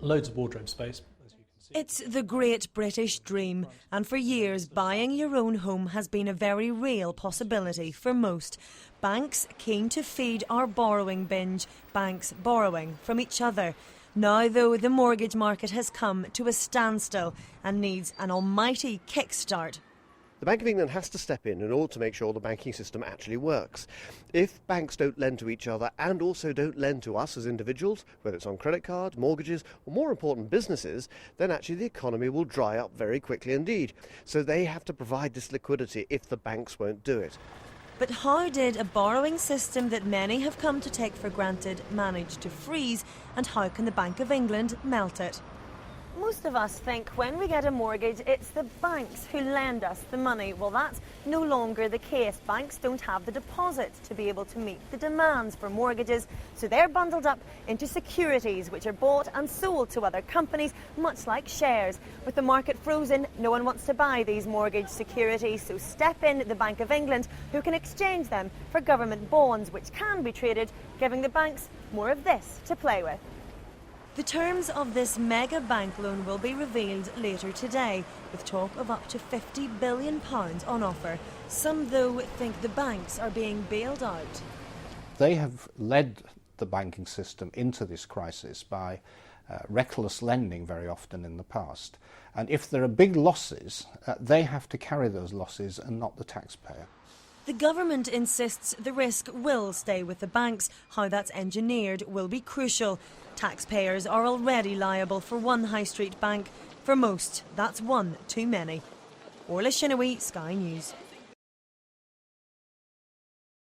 loads of wardrobe space, as you can see. It's the great British dream, and for years buying your own home has been a very real possibility for most. Banks keen to feed our borrowing binge, banks borrowing from each other. Now, though, the mortgage market has come to a standstill and needs an almighty kickstart. The Bank of England has to step in order to make sure the banking system actually works. If banks don't lend to each other and also don't lend to us as individuals, whether it's on credit cards, mortgages, or more important, businesses, then actually the economy will dry up very quickly indeed. So they have to provide this liquidity if the banks won't do it. But how did a borrowing system that many have come to take for granted manage to freeze, and how can the Bank of England melt it? Most of us think when we get a mortgage, it's the banks who lend us the money. Well, that's no longer the case. Banks don't have the deposits to be able to meet the demands for mortgages, so they're bundled up into securities, which are bought and sold to other companies, much like shares. With the market frozen, no one wants to buy these mortgage securities, so step in the Bank of England, who can exchange them for government bonds, which can be traded, giving the banks more of this to play with. The terms of this mega bank loan will be revealed later today, with talk of up to £50 billion on offer. Some, though, think the banks are being bailed out. They have led the banking system into this crisis by reckless lending very often in the past. And if there are big losses, they have to carry those losses and not the taxpayer. The government insists the risk will stay with the banks. How that's engineered will be crucial. Taxpayers are already liable for one high street bank. For most, that's one too many. Orla Shinawee, Sky News.